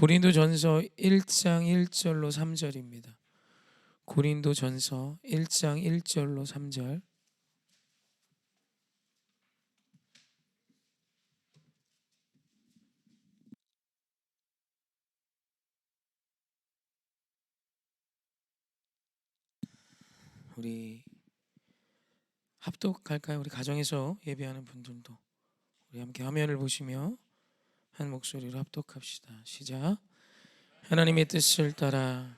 고린도전서 1장 1절로 3절입니다. 고린도전서 1장 1절로 3절. 우리 합독할까요? 우리 가정에서 예배하는 분들도 우리 함께 화면을 보시며 한 목소리로 합독합시다. 시작. 하나님의 뜻을 따라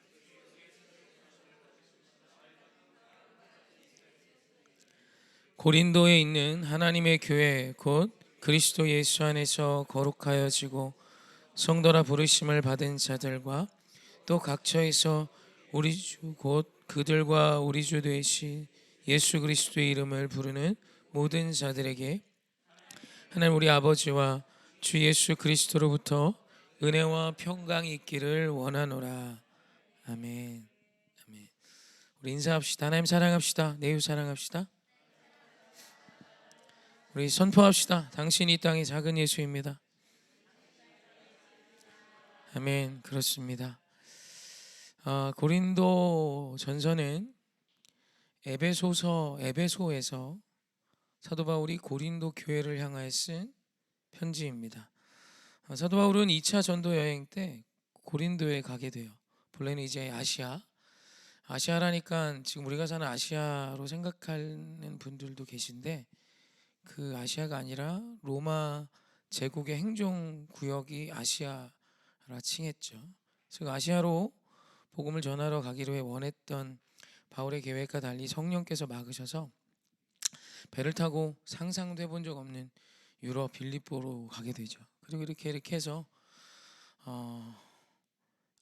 고린도에 있는 하나님의 교회 곧 그리스도 예수 안에서 거룩하여지고 성도라 부르심을 받은 자들과 또 각처에서 우리 주 곧 그들과 우리 주 되신 예수 그리스도의 이름을 부르는 모든 자들에게 하나님 우리 아버지와 주 예수 그리스도로부터 은혜와 평강이 있기를 원하노라. 아멘. 아멘. 우리 인사합시다. 하나님 사랑합시다. 내 이웃 사랑합시다. 우리 선포합시다. 당신이 이 땅의 작은 예수입니다. 아멘. 그렇습니다. 고린도 전서는 에베소에서 사도 바울이 고린도 교회를 향하여 쓴 편지입니다. 사도 바울은 2차 전도 여행 때 고린도에 가게 돼요. 본래는 이제 아시아라니까 지금 우리가 사는 아시아로 생각하는 분들도 계신데 그 아시아가 아니라 로마 제국의 행정구역이 아시아라 칭했죠. 즉 아시아로 복음을 전하러 가기로 원했던 바울의 계획과 달리 성령께서 막으셔서 배를 타고 상상도 해본 적 없는 유럽 빌립보로 가게 되죠. 그리고 이렇게 해서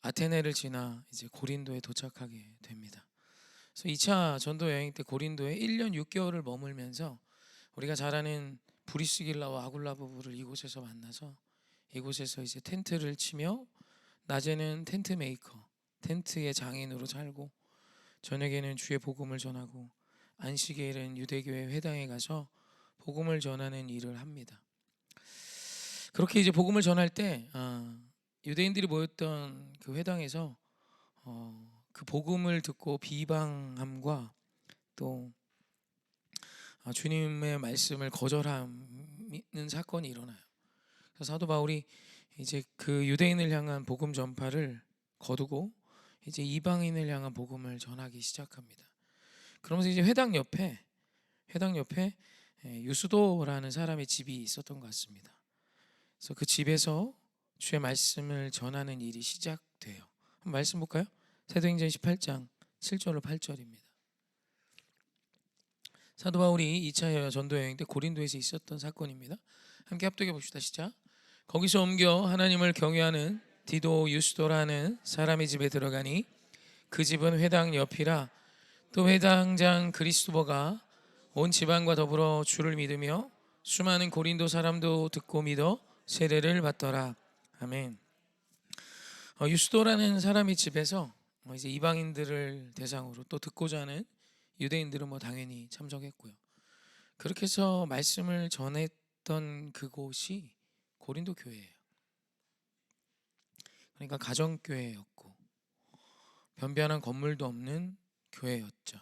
아테네를 지나 이제 고린도에 도착하게 됩니다. 그래서 2차 전도 여행 때 고린도에 1년 6개월을 머물면서 우리가 잘 아는 브리스길라와 아굴라 부부를 이곳에서 만나서 이곳에서 이제 텐트를 치며 낮에는 텐트 메이커, 텐트의 장인으로 살고 저녁에는 주의 복음을 전하고 안식일은 유대교회 회당에 가서 복음을 전하는 일을 합니다. 그렇게 이제 복음을 전할 때 유대인들이 모였던 그 회당에서 그 복음을 듣고 비방함과 또 주님의 말씀을 거절하는 사건이 일어나요. 그래서 사도 바울이 이제 그 유대인을 향한 복음 전파를 거두고 이제 이방인을 향한 복음을 전하기 시작합니다. 그러면서 이제 회당 옆에 유수도라는 사람의 집이 있었던 것 같습니다. 그래서 그 집에서 주의 말씀을 전하는 일이 시작돼요. 한번 말씀 볼까요? 사도행전 18장 7절로 8절입니다. 사도 바울이 2차 전도 여행 때 고린도에서 있었던 사건입니다. 함께 합독해 봅시다. 시작. 거기서 옮겨 하나님을 경외하는 디도 유스도라는 사람의 집에 들어가니 그 집은 회당 옆이라. 또 회당장 그리스도버가 온 지방과 더불어 주를 믿으며 수많은 고린도 사람도 듣고 믿어 세례를 받더라. 아멘. 유스도라는 사람의 집에서 이제 이방인들을 대상으로 또 듣고자 하는 유대인들은 당연히 참석했고요. 그렇게 해서 말씀을 전했던 그곳이 고린도 교회예요. 그러니까 가정교회였고 변변한 건물도 없는 교회였죠.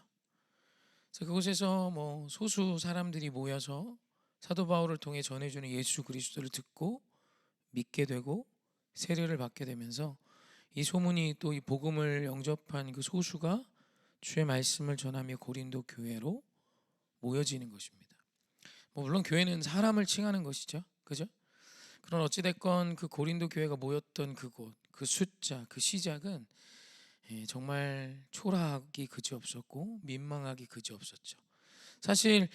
그래서 그곳에서 소수 사람들이 모여서 사도 바울을 통해 전해주는 예수 그리스도를 듣고 믿게 되고 세례를 받게 되면서 이 소문이 또 이 복음을 영접한 그 소수가 주의 말씀을 전하며 고린도 교회로 모여지는 것입니다. 물론 교회는 사람을 칭하는 것이죠, 그죠? 그런 어찌됐건 그 고린도 교회가 모였던 그곳, 그 숫자, 그 시작은 정말 초라하기 그지없었고 민망하기 그지없었죠. 사실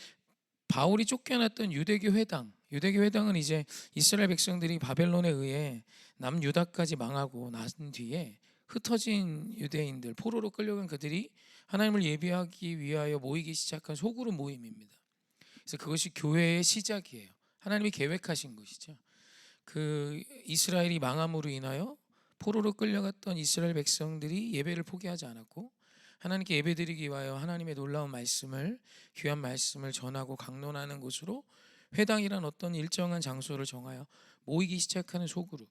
바울이 쫓겨났던 유대교 회당은 이제 이스라엘 백성들이 바벨론에 의해 남유다까지 망하고 난 뒤에 흩어진 유대인들, 포로로 끌려간 그들이 하나님을 예배하기 위하여 모이기 시작한 소그룹 모임입니다. 그래서 그것이 교회의 시작이에요. 하나님이 계획하신 것이죠. 그 이스라엘이 망함으로 인하여 포로로 끌려갔던 이스라엘 백성들이 예배를 포기하지 않았고 하나님께 예배드리기 위하여 하나님의 놀라운 말씀을, 귀한 말씀을 전하고 강론하는 곳으로 회당이란 어떤 일정한 장소를 정하여 모이기 시작하는 소그룹.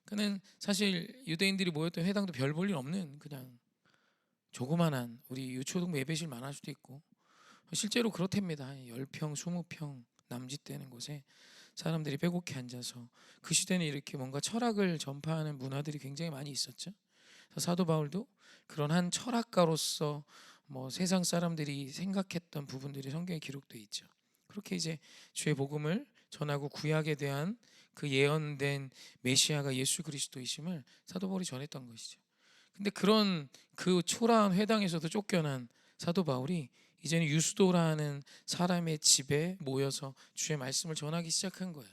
그는 사실 유대인들이 모였던 회당도 별 볼 일 없는 그냥 조그만한 우리 유초등부 예배실만 할 수도 있고, 실제로 그렇답니다. 10평, 20평 남짓되는 곳에 사람들이 빼곡히 앉아서, 그 시대는 이렇게 뭔가 철학을 전파하는 문화들이 굉장히 많이 있었죠. 그래서 사도 바울도 그런 한 철학가로서 뭐 세상 사람들이 생각했던 부분들이 성경에 기록되어 있죠. 그렇게 이제 주의 복음을 전하고 구약에 대한 그 예언된 메시아가 예수 그리스도이심을 사도 바울이 전했던 것이죠. 근데 그런 그 초라한 회당에서도 쫓겨난 사도 바울이 이제는 유스도라는 사람의 집에 모여서 주의 말씀을 전하기 시작한 거예요.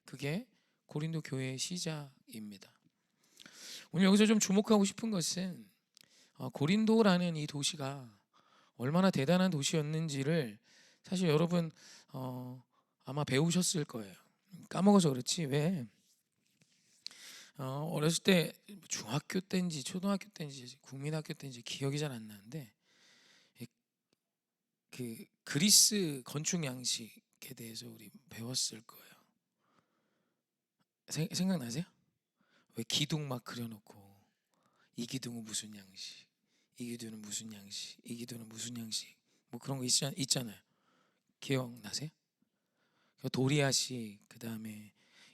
그게 고린도 교회의 시작입니다. 오늘 여기서 좀 주목하고 싶은 것은 고린도라는 이 도시가 얼마나 대단한 도시였는지를 사실 여러분 아마 배우셨을 거예요. 까먹어서 그렇지. 왜 어렸을 때 중학교 때인지 초등학교 때인지 국민학교 때인지 기억이 잘 안 나는데, 그 그리스 건축 양식에 대해서 우리 배웠을 거예요. 생각나세요? 왜 기둥 막 그려놓고 이 기둥은 무슨 양식, 이 기둥은 무슨 양식, 이 기둥은 무슨 양식, 뭐 그런 거 있잖아요. 기억나세요? 도리아식, 그 다음에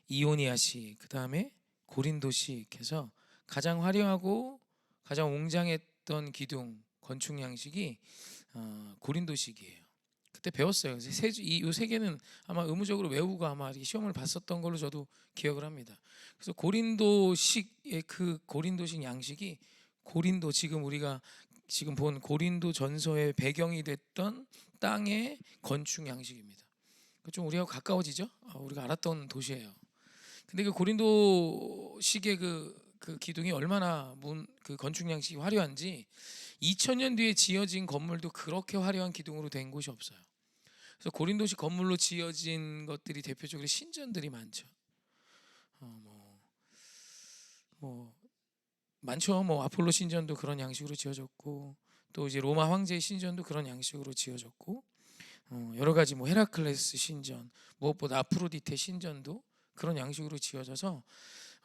이오니아식, 그 다음에 고린도식 해서 가장 화려하고 가장 웅장했던 기둥 건축 양식이 고린도식이에요. 그때 배웠어요. 그래서 이세 개는 아마 의무적으로 외우고 아마 시험을 봤었던 걸로 저도 기억을 합니다. 그래서 고린도식의 그 고린도식 양식이 고린도, 지금 우리가 지금 본 고린도 전서의 배경이 됐던 땅의 건축 양식입니다. 좀 우리하고 가까워지죠? 우리가 알았던 도시예요. 근데 그 고린도식의 그 기둥이 얼마나 그 건축 양식이 화려한지, 2000년 뒤에 지어진 건물도 그렇게 화려한 기둥으로 된 곳이 없어요. 그래서 고린도식 건물로 지어진 것들이 대표적으로 신전들이 많죠. 뭐 많죠. 뭐 아폴로 신전도 그런 양식으로 지어졌고, 또 이제 로마 황제의 신전도 그런 양식으로 지어졌고, 여러 가지 뭐 헤라클레스 신전, 무엇보다 아프로디테 신전도 그런 양식으로 지어져서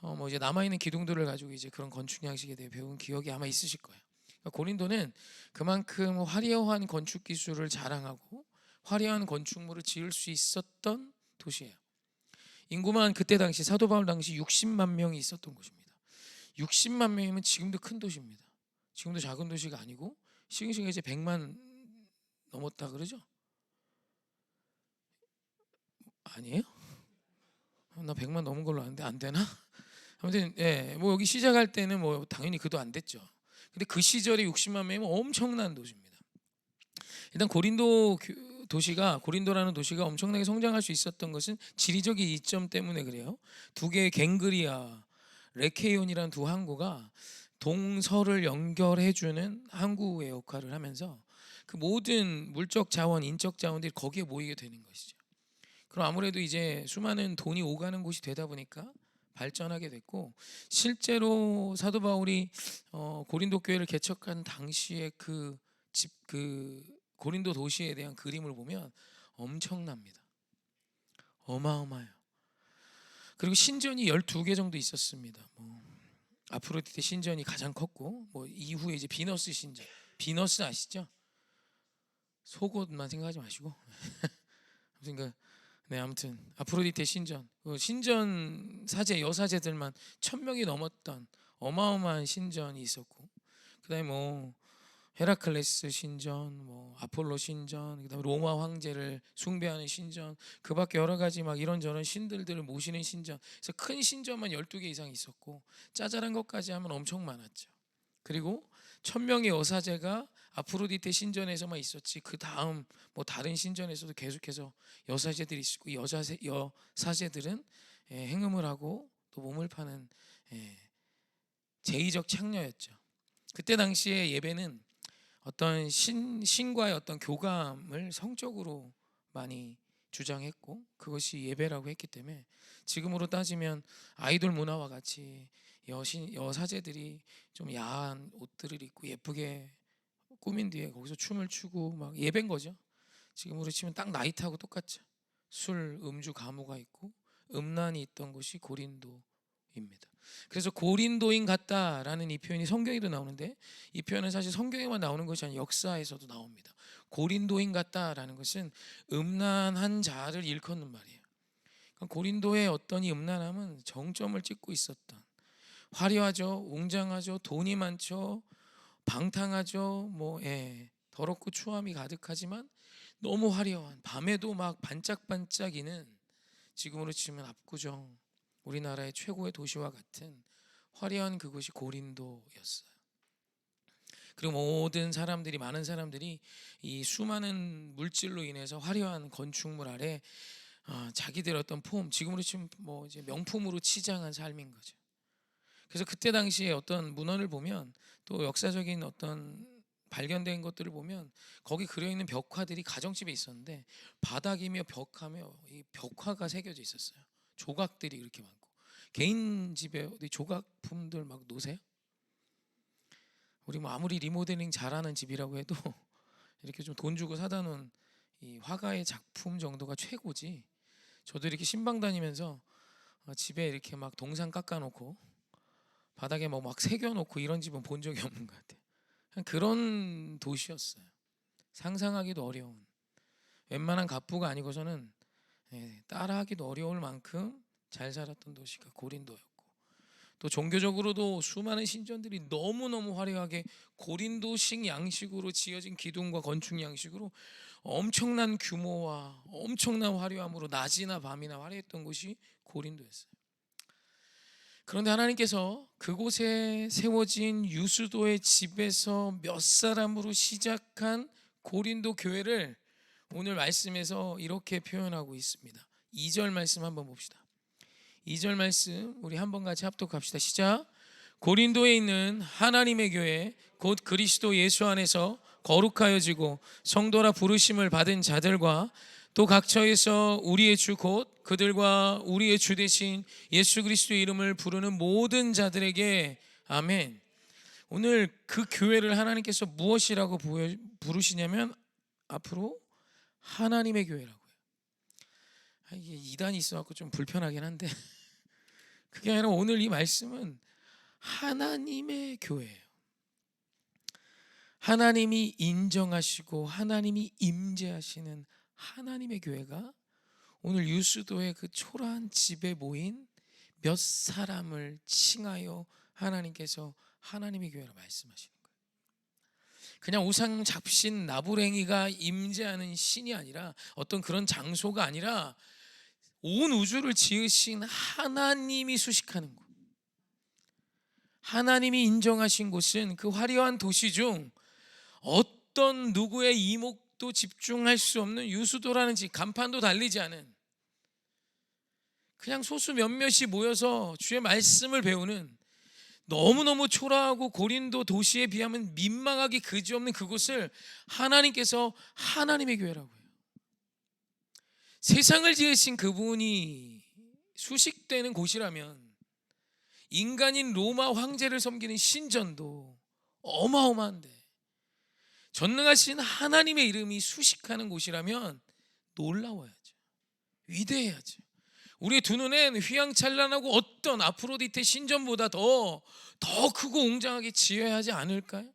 뭐 이제 남아 있는 기둥들을 가지고 이제 그런 건축 양식에 대해 배운 기억이 아마 있으실 거예요. 그러니까 고린도는 그만큼 화려한 건축 기술을 자랑하고 화려한 건축물을 지을 수 있었던 도시예요. 인구만 그때 당시 사도 바울 당시 60만 명이 있었던 곳입니다. 60만 명이면 지금도 큰 도시입니다. 지금도 작은 도시가 아니고 시흥시가 이제 100만 넘었다 그러죠? 아니에요? 나 100만 넘은 걸로 아는데 안 되나? 아무튼 뭐 여기 시작할 때는 뭐 당연히 그도 안 됐죠. 근데 그 시절에 60만 명이면 엄청난 도시입니다. 일단 고린도라는 도시가 엄청나게 성장할 수 있었던 것은 지리적인 이점 때문에 그래요. 두 개의 갱그리아, 레케이온이라는 두 항구가 동서를 연결해주는 항구의 역할을 하면서 그 모든 물적 자원, 인적 자원들이 거기에 모이게 되는 것이죠. 그럼 아무래도 이제 수많은 돈이 오가는 곳이 되다 보니까 발전하게 됐고, 실제로 사도 바울이 고린도 교회를 개척한 당시에 그 고린도 도시에 대한 그림을 보면 엄청납니다. 어마어마해요. 그리고 신전이 12개 정도 있었습니다. 뭐 아프로디테 신전이 가장 컸고, 뭐 이후에 이제 비너스 신전, 비너스 아시죠? 속옷만 생각하지 마시고 그러니까 아무튼 아프로디테 신전, 신전 사제 여사제들만 1000명이 넘었던 어마어마한 신전이 있었고, 그다음에 뭐 헤라클레스 신전, 뭐 아폴로 신전, 그다음에 로마 황제를 숭배하는 신전, 그밖에 여러 가지 막 이런저런 신들을 모시는 신전. 그래서 큰 신전만 12개 이상 있었고, 짜잘한 것까지 하면 엄청 많았죠. 그리고 1000명의 여사제가 아프로디테 신전에서만 있었지, 그 다음 뭐 다른 신전에서도 계속해서 여사제들이 있고, 여사제들은 행음을 하고 또 몸을 파는 제의적 창녀였죠. 그때 당시에 예배는 어떤 신과의 어떤 교감을 성적으로 많이 주장했고, 그것이 예배라고 했기 때문에 지금으로 따지면 아이돌 문화와 같이 여사제들이 좀 야한 옷들을 입고 예쁘게 꾸민 뒤에 거기서 춤을 추고 막 예배인 거죠. 지금으로 치면 딱 나이트하고 똑같죠. 술, 음주, 가무가 있고 음란이 있던 곳이 고린도입니다. 그래서 고린도인 같다라는 이 표현이 성경에도 나오는데, 이 표현은 사실 성경에만 나오는 것이 아니라 역사에서도 나옵니다. 고린도인 같다라는 것은 음란한 자를 일컫는 말이에요. 그러니까 고린도의 어떤 이 음란함은 정점을 찍고 있었던, 화려하죠, 웅장하죠, 돈이 많죠, 방탕하죠, 더럽고 추함이 가득하지만 너무 화려한, 밤에도 막 반짝반짝이는, 지금으로 치면 압구정, 우리나라의 최고의 도시와 같은 화려한 그곳이 고린도였어요. 그리고 많은 사람들이 이 수많은 물질로 인해서 화려한 건축물 아래 자기들 어떤 폼, 지금으로 치면 이제 명품으로 치장한 삶인 거죠. 그래서 그때 당시에 어떤 문헌을 보면, 또 역사적인 어떤 발견된 것들을 보면, 거기 그려 있는 벽화들이 가정집에 있었는데 바닥이며 벽화며 이 벽화가 새겨져 있었어요. 조각들이 이렇게 많고, 개인 집에 어디 조각품들 막 놓으세요? 우리 아무리 리모델링 잘하는 집이라고 해도 이렇게 좀 돈 주고 사다 놓은 이 화가의 작품 정도가 최고지. 저도 이렇게 신방 다니면서 집에 이렇게 막 동상 깎아놓고 바닥에 막 새겨놓고 이런 집은 본 적이 없는 것 같아요. 그런 도시였어요. 상상하기도 어려운, 웬만한 갑부가 아니고서는 따라하기도 어려울 만큼 잘 살았던 도시가 고린도였고, 또 종교적으로도 수많은 신전들이 너무너무 화려하게 고린도식 양식으로 지어진 기둥과 건축 양식으로 엄청난 규모와 엄청난 화려함으로 낮이나 밤이나 화려했던 곳이 고린도였어요. 그런데 하나님께서 그곳에 세워진 유수도의 집에서 몇 사람으로 시작한 고린도 교회를 오늘 말씀에서 이렇게 표현하고 있습니다. 2절 말씀 한번 봅시다. 2절 말씀 우리 한번 같이 합독합시다. 시작. 고린도에 있는 하나님의 교회 곧 그리스도 예수 안에서 거룩하여지고 성도라 부르심을 받은 자들과 또 각처에서 우리의 주 곧 그들과 우리의 주 되신 예수 그리스도의 이름을 부르는 모든 자들에게 아멘. 오늘 그 교회를 하나님께서 무엇이라고 부르시냐면 앞으로 하나님의 교회라고요. 이게 이단이 있어갖고 좀 불편하긴 한데 그게 아니라 오늘 이 말씀은 하나님의 교회예요. 하나님이 인정하시고 하나님이 임재하시는 하나님의 교회가 오늘 유수도의 그 초라한 집에 모인 몇 사람을 칭하여 하나님께서 하나님의 교회라 말씀하시는 거예요. 그냥 우상 잡신 나부랭이가 임재하는 신이 아니라, 어떤 그런 장소가 아니라 온 우주를 지으신 하나님이 수식하는 곳, 하나님이 인정하신 곳은 그 화려한 도시 중 어떤 누구의 이목도 집중할 수 없는 유수도라는 집, 간판도 달리지 않은 그냥 소수 몇몇이 모여서 주의 말씀을 배우는, 너무너무 초라하고 고린도 도시에 비하면 민망하기 그지없는 그곳을 하나님께서 하나님의 교회라고 해요. 세상을 지으신 그분이 수식되는 곳이라면 인간인 로마 황제를 섬기는 신전도 어마어마한데, 전능하신 하나님의 이름이 수식하는 곳이라면 놀라워야죠. 위대해야죠. 우리의 두 눈엔 휘황찬란하고 어떤 아프로디테 신전보다 더 크고 웅장하게 지어야 하지 않을까요?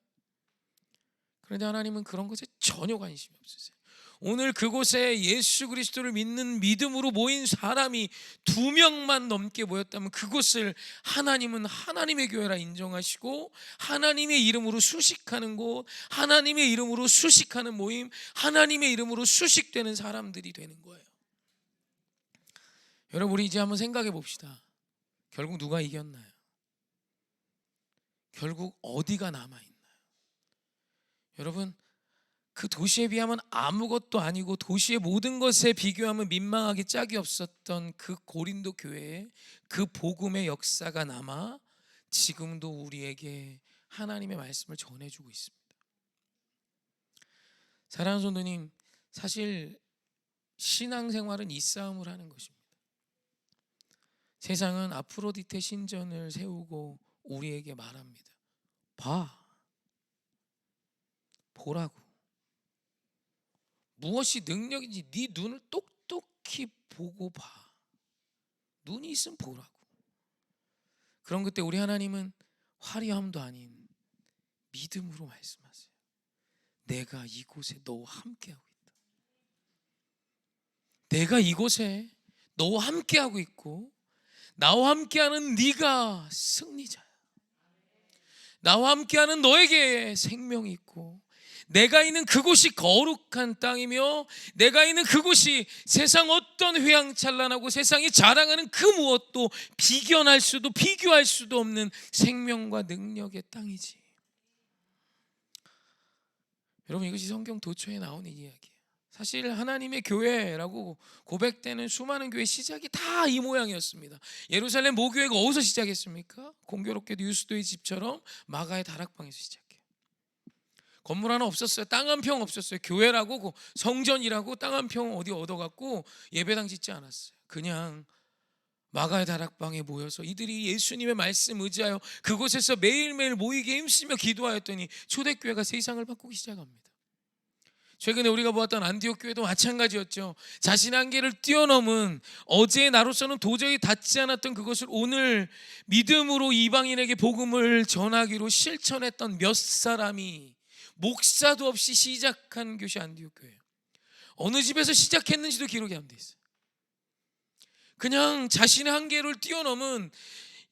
그런데 하나님은 그런 것에 전혀 관심이 없으세요. 오늘 그곳에 예수 그리스도를 믿는 믿음으로 모인 사람이 2명만 넘게 모였다면 그곳을 하나님은 하나님의 교회라 인정하시고 하나님의 이름으로 수식하는 곳, 하나님의 이름으로 수식하는 모임, 하나님의 이름으로 수식되는 사람들이 되는 거예요. 여러분, 우리 이제 한번 생각해 봅시다. 결국 누가 이겼나요? 결국 어디가 남아있나요? 여러분, 그 도시에 비하면 아무것도 아니고 도시의 모든 것에 비교하면 민망하기 짝이 없었던 그 고린도 교회에 그 복음의 역사가 남아 지금도 우리에게 하나님의 말씀을 전해주고 있습니다. 사랑하는 성도님, 사실 신앙생활은 이 싸움을 하는 것입니다. 세상은 아프로디테 신전을 세우고 우리에게 말합니다. 보라고. 무엇이 능력인지 네 눈을 똑똑히 보고 봐. 눈이 있으면 보라고. 그런 그때 우리 하나님은 화려함도 아닌 믿음으로 말씀하세요. 내가 이곳에 너와 함께하고 있다. 내가 이곳에 너와 함께하고 있고 나와 함께하는 네가 승리자야. 나와 함께하는 너에게 생명이 있고 내가 있는 그곳이 거룩한 땅이며 내가 있는 그곳이 세상 어떤 휘황찬란하고 세상이 자랑하는 그 무엇도 비견할 수도 비교할 수도 없는 생명과 능력의 땅이지. 여러분, 이것이 성경 도처에 나오는 이야기예요. 사실 하나님의 교회라고 고백되는 수많은 교회 시작이 다 이 모양이었습니다. 예루살렘 모교회가 어디서 시작했습니까? 공교롭게도 유스도의 집처럼 마가의 다락방에서 시작해요. 건물 하나 없었어요. 땅 한 평 없었어요. 교회라고 성전이라고 땅 한 평 어디 얻어갖고 예배당 짓지 않았어요. 그냥 마가의 다락방에 모여서 이들이 예수님의 말씀 의지하여 그곳에서 매일매일 모이게 힘쓰며 기도하였더니 초대교회가 세상을 바꾸기 시작합니다. 최근에 우리가 보았던 안디옥 교회도 마찬가지였죠. 자신의 한계를 뛰어넘은 어제의 나로서는 도저히 닿지 않았던 그것을 오늘 믿음으로 이방인에게 복음을 전하기로 실천했던 몇 사람이 목사도 없이 시작한 교회 안디옥 교회. 어느 집에서 시작했는지도 기록이 안 돼 있어요. 그냥 자신의 한계를 뛰어넘은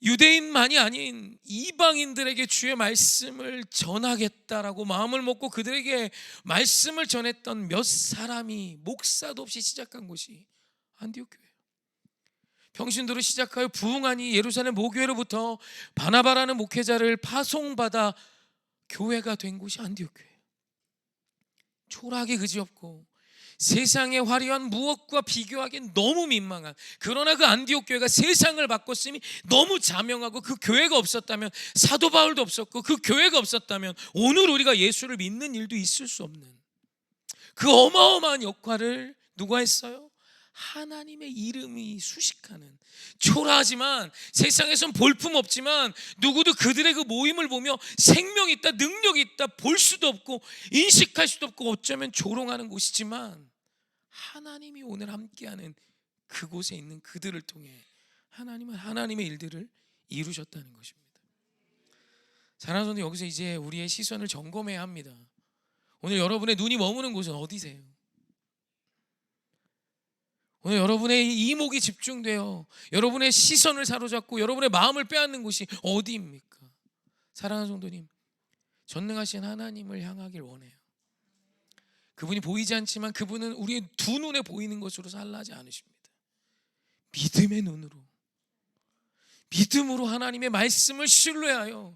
유대인만이 아닌 이방인들에게 주의 말씀을 전하겠다라고 마음을 먹고 그들에게 말씀을 전했던 몇 사람이 목사도 없이 시작한 곳이 안디옥 교회예요. 평신도로 시작하여 부흥하니 예루살렘 모교회로부터 바나바라는 목회자를 파송받아 교회가 된 곳이 안디옥 교회예요. 초라하게 그지없고 세상의 화려한 무엇과 비교하기엔 너무 민망한, 그러나 그 안디옥 교회가 세상을 바꿨으니 너무 자명하고 그 교회가 없었다면 사도 바울도 없었고 그 교회가 없었다면 오늘 우리가 예수를 믿는 일도 있을 수 없는 그 어마어마한 역할을 누가 했어요? 하나님의 이름이 수식하는, 초라하지만 세상에선 볼품없지만 누구도 그들의 그 모임을 보며 생명이 있다, 능력이 있다 볼 수도 없고 인식할 수도 없고 어쩌면 조롱하는 곳이지만 하나님이 오늘 함께하는 그곳에 있는 그들을 통해 하나님은 하나님의 일들을 이루셨다는 것입니다. 사랑하는 성도, 여기서 이제 우리의 시선을 점검해야 합니다. 오늘 여러분의 눈이 머무는 곳은 어디세요? 오늘 여러분의 이목이 집중되어 여러분의 시선을 사로잡고 여러분의 마음을 빼앗는 곳이 어디입니까? 사랑하는 성도님, 전능하신 하나님을 향하길 원해요. 그분이 보이지 않지만 그분은 우리의 두 눈에 보이는 것으로 살라지 않으십니다. 믿음의 눈으로, 믿음으로 하나님의 말씀을 신뢰하여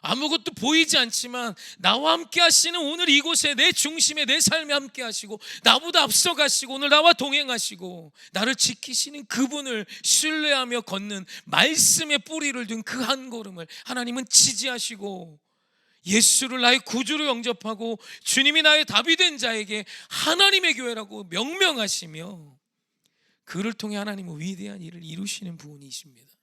아무것도 보이지 않지만 나와 함께 하시는 오늘 이곳에 내 중심에 내 삶에 함께 하시고 나보다 앞서 가시고 오늘 나와 동행하시고 나를 지키시는 그분을 신뢰하며 걷는 말씀의 뿌리를 둔 그 한 걸음을 하나님은 지지하시고 예수를 나의 구주로 영접하고 주님이 나의 답이 된 자에게 하나님의 교회라고 명명하시며 그를 통해 하나님은 위대한 일을 이루시는 분이십니다.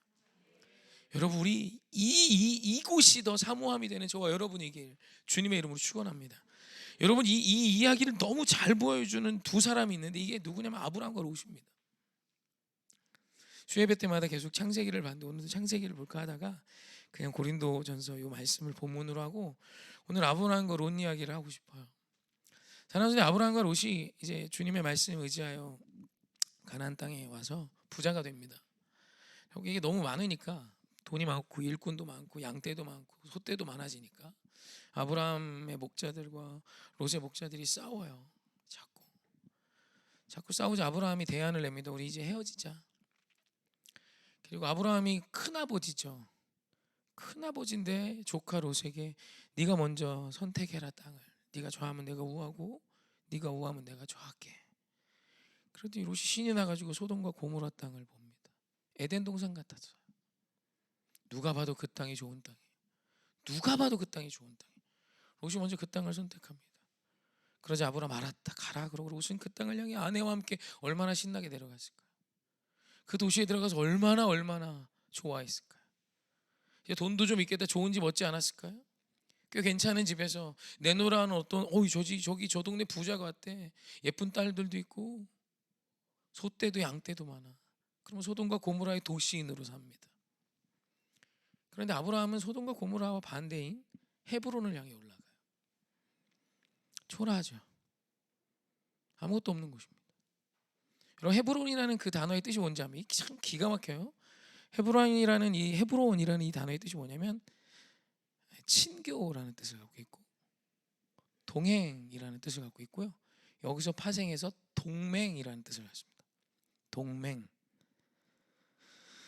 여러분, 우리 이곳이 더 사모함이 되는 저와 여러분에게 주님의 이름으로 축원합니다. 여러분, 이 이야기를 너무 잘 보여주는 두 사람이 있는데 이게 누구냐면 아브라함과 롯입니다. 수예배 때마다 계속 창세기를 봤는데 오늘도 창세기를 볼까 하다가 그냥 고린도전서 이 말씀을 본문으로 하고 오늘 아브라함과 롯 이야기를 하고 싶어요. 사랑하는 아브라함과 롯이 이제 주님의 말씀을 의지하여 가나안 땅에 와서 부자가 됩니다. 이게 너무 많으니까 돈이 많고 일꾼도 많고 양떼도 많고 소떼도 많아지니까 아브라함의 목자들과 롯의 목자들이 싸워요. 자꾸 싸우자 아브라함이 대안을 냅니다. 우리 이제 헤어지자. 그리고 아브라함이 큰아버지죠. 큰아버지인데 조카 롯에게 네가 먼저 선택해라 땅을. 네가 좋아하면 내가 우하고 네가 우하면 내가 좋아할게. 그래도 롯이 신이 나가지고 소돔과 고모라 땅을 봅니다. 에덴 동산 같았어요. 누가 봐도 그 땅이 좋은 땅이에요. 누가 봐도 그 땅이 좋은 땅이에요. 롯이 먼저 그 땅을 선택합니다. 그러자 아브라함 알았다 가라 그러고 롯은 그 땅을 향해 아내와 함께 얼마나 신나게 내려갔을까요? 그 도시에 들어가서 얼마나 좋아했을까요? 이제 돈도 좀 있겠다, 좋은 집 얻지 않았을까요? 꽤 괜찮은 집에서 내노라는 어떤 저기 저 동네 부자가 왔대. 예쁜 딸들도 있고 소떼도 양떼도 많아. 그러면 소돔과 고모라의 도시인으로 삽니다. 그런데 아브라함은 소돔과 고모라와 반대인 헤브론을 향해 올라가요. 초라하죠. 아무것도 없는 곳입니다. 여러분, 헤브론이라는 그 단어의 뜻이 뭔지 아면 참 기가 막혀요. 헤브론이라는 이 단어의 뜻이 뭐냐면 친교라는 뜻을 갖고 있고 동행이라는 뜻을 갖고 있고요. 여기서 파생해서 동맹이라는 뜻을 갖습니다. 동맹.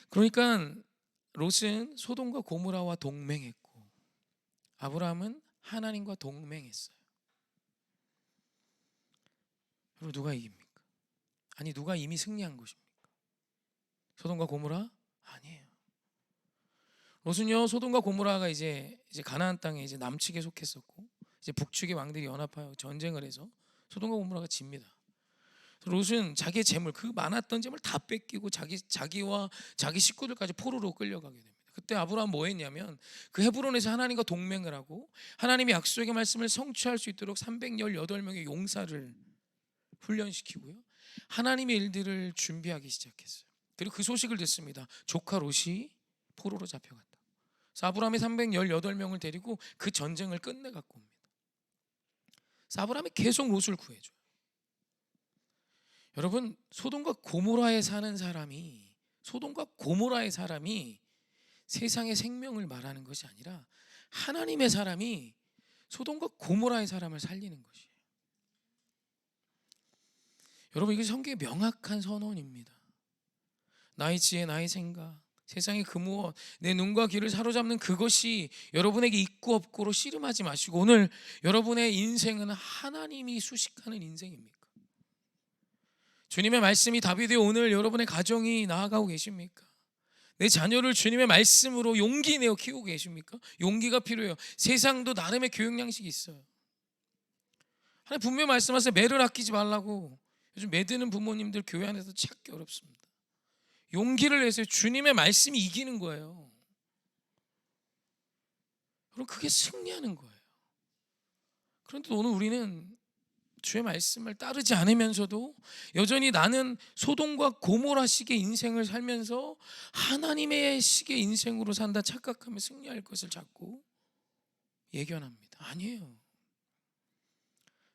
그러니까 롯은 소돔과 고모라와 동맹했고 아브라함은 하나님과 동맹했어요. 여러분, 누가 이깁니까? 아니, 누가 이미 승리한 것입니까? 소돔과 고모라? 아니에요. 롯은요, 소돔과 고모라가 이제 가나안 땅에 이제 남측에 속했었고 이제 북측의 왕들이 연합하여 전쟁을 해서 소돔과 고모라가 집니다. 롯은 자기의 재물, 그 많았던 재물 다 뺏기고 자기와 자기 식구들까지 포로로 끌려가게 됩니다. 그때 아브라함 뭐 했냐면 그 헤브론에서 하나님과 동맹을 하고 하나님의 약속의 말씀을 성취할 수 있도록 318명의 용사를 훈련시키고요, 하나님의 일들을 준비하기 시작했어요. 그리고 그 소식을 듣습니다. 조카 롯이 포로로 잡혀갔다. 그래서 아브라함이 318명을 데리고 그 전쟁을 끝내 갖고 옵니다. 그래서 아브라함이 계속 롯을 구해줘요. 여러분, 소돔과 고모라에 사는 사람이 세상의 생명을 말하는 것이 아니라 하나님의 사람이 소돔과 고모라의 사람을 살리는 것이에요. 여러분, 이게 성경의 명확한 선언입니다. 나의 지혜, 나의 생각, 세상의 그 무엇, 내 눈과 귀를 사로잡는 그것이 여러분에게 있고 없고로 씨름하지 마시고 오늘 여러분의 인생은 하나님이 수식하는 인생입니까? 주님의 말씀이 답이 되어 오늘 여러분의 가정이 나아가고 계십니까? 내 자녀를 주님의 말씀으로 용기 내어 키우고 계십니까? 용기가 필요해요. 세상도 나름의 교육 양식이 있어요. 하나님 분명히 말씀하세요. 매를 아끼지 말라고. 요즘 매드는 부모님들 교회 안에서 찾기 어렵습니다. 용기를 내세요. 주님의 말씀이 이기는 거예요. 그럼 그게 승리하는 거예요. 그런데 오늘 우리는 주의 말씀을 따르지 않으면서도 여전히 나는 소돔과 고모라 식의 인생을 살면서 하나님의 식의 인생으로 산다 착각하며 승리할 것을 자꾸 예견합니다. 아니에요.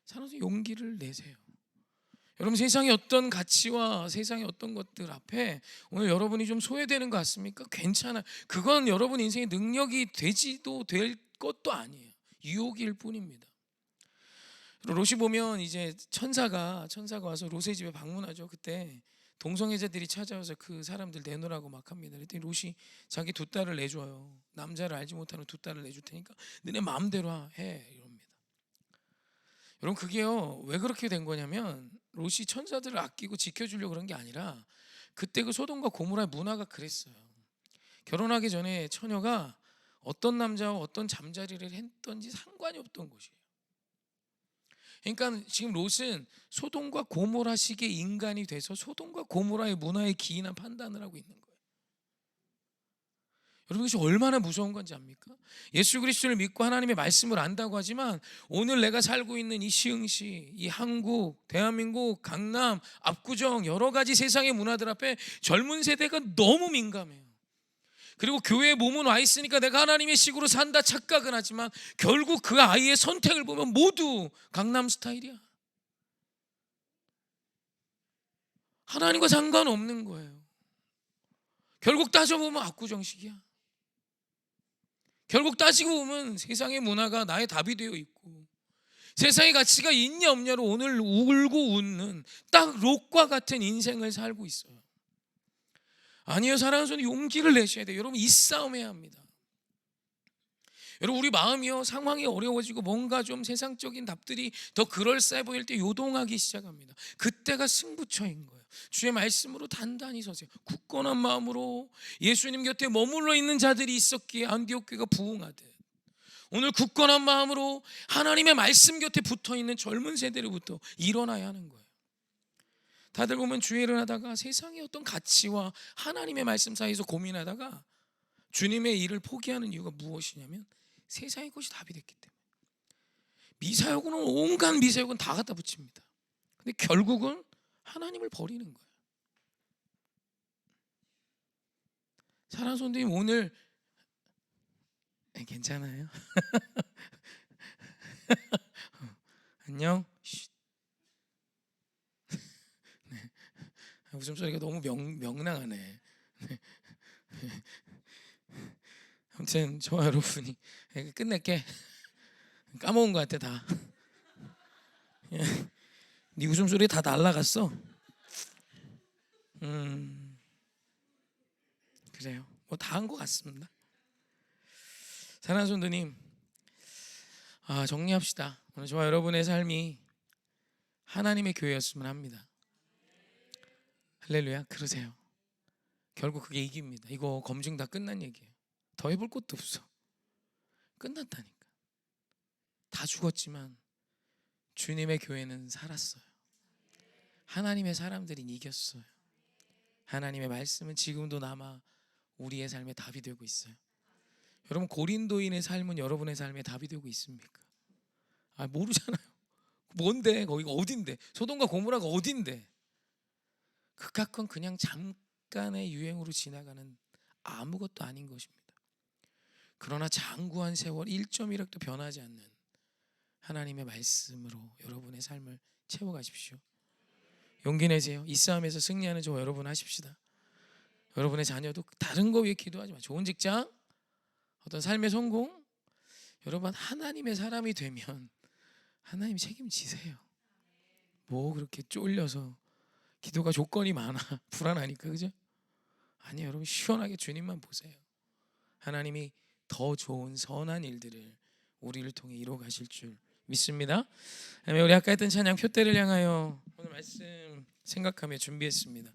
살아서 용기를 내세요. 여러분, 세상의 어떤 가치와 세상의 어떤 것들 앞에 오늘 여러분이 좀 소외되는 것 같습니까? 괜찮아요. 그건 여러분 인생의 능력이 되지도 될 것도 아니에요. 유혹일 뿐입니다. 롯이 보면 이제 천사가 와서 롯의 집에 방문하죠. 그때 동성애자들이 찾아와서 그 사람들 내놓으라고 막 합니다. 그랬더니 롯이 자기 두 딸을 내줘요. 남자를 알지 못하는 두 딸을 내줄 테니까 너네 마음대로 해, 이럽니다. 여러분, 그게요 왜 그렇게 된 거냐면 롯이 천사들을 아끼고 지켜주려고 그런 게 아니라 그때 그 소돔과 고모라의 문화가 그랬어요. 결혼하기 전에 처녀가 어떤 남자와 어떤 잠자리를 했던지 상관이 없던 곳이에요. 그러니까 지금 롯은 소돔과 고모라식의 인간이 돼서 소돔과 고모라의 문화에 기인한 판단을 하고 있는 거예요. 여러분, 이것이 얼마나 무서운 건지 압니까? 예수 그리스도를 믿고 하나님의 말씀을 안다고 하지만 오늘 내가 살고 있는 이 시흥시, 이 한국, 대한민국, 강남, 압구정 여러 가지 세상의 문화들 앞에 젊은 세대가 너무 민감해요. 그리고 교회에 몸은 와 있으니까 내가 하나님의 식으로 산다 착각은 하지만 결국 그 아이의 선택을 보면 모두 강남 스타일이야. 하나님과 상관없는 거예요. 결국 따져보면 압구정식이야. 결국 따지고 보면 세상의 문화가 나의 답이 되어 있고 세상의 가치가 있냐 없냐로 오늘 울고 웃는 딱 롯과 같은 인생을 살고 있어요. 아니요, 사랑하는 손님, 용기를 내셔야 돼요. 여러분, 이 싸움 해야 합니다. 여러분, 우리 마음이요 상황이 어려워지고 뭔가 좀 세상적인 답들이 더 그럴싸해 보일 때 요동하기 시작합니다. 그때가 승부처인 거예요. 주의 말씀으로 단단히 서세요. 굳건한 마음으로 예수님 곁에 머물러 있는 자들이 있었기에 안디옥 교회가 부흥하듯 오늘 굳건한 마음으로 하나님의 말씀 곁에 붙어있는 젊은 세대로부터 일어나야 하는 거예요. 다들 보면 주일을 하다가 세상의 어떤 가치와 하나님의 말씀 사이에서 고민하다가 주님의 일을 포기하는 이유가 무엇이냐면 세상의 것이 답이 됐기 때문에. 미사역은 온갖 미사역은 다 갖다 붙입니다. 근데 결국은 하나님을 버리는 거예요. 사랑하는 성도님, 오늘 네, 괜찮아요. 안녕. 쉿. 웃음소리가 너무 명랑하네. 아무튼 저와 여러분이 끝낼게. 까먹은 것 같아 다. 네 웃음소리 다 날라갔어. 그래요. 뭐 다 한 것 같습니다. 사랑하는 성도님, 정리합시다. 오늘 저와 여러분의 삶이 하나님의 교회였으면 합니다. 할렐루야. 그러세요. 결국 그게 이깁니다. 이거 검증 다 끝난 얘기예요. 더 해볼 것도 없어. 끝났다니까. 다 죽었지만 주님의 교회는 살았어요. 하나님의 사람들이 이겼어요. 하나님의 말씀은 지금도 남아 우리의 삶에 답이 되고 있어요. 여러분, 고린도인의 삶은 여러분의 삶에 답이 되고 있습니까? 모르잖아요. 뭔데? 거기가 어딘데? 소돔과 고모라가 어딘데? 그깟 건 그냥 잠깐의 유행으로 지나가는 아무것도 아닌 것입니다. 그러나 장구한 세월 1.1억도 변하지 않는 하나님의 말씀으로 여러분의 삶을 채워가십시오. 용기 내세요. 이 싸움에서 승리하는 저와 여러분 하십시다. 여러분의 자녀도 다른 거 위해 기도하지 마. 좋은 직장, 어떤 삶의 성공, 여러분 하나님의 사람이 되면 하나님 책임지세요. 뭐 그렇게 쫄려서 기도가 조건이 많아 불안하니까, 그죠? 아니, 여러분 시원하게 주님만 보세요. 하나님이 더 좋은 선한 일들을 우리를 통해 이루어 가실 줄 믿습니다. 우리 아까 했던 찬양 표대를 향하여 오늘 말씀 생각하며 준비했습니다.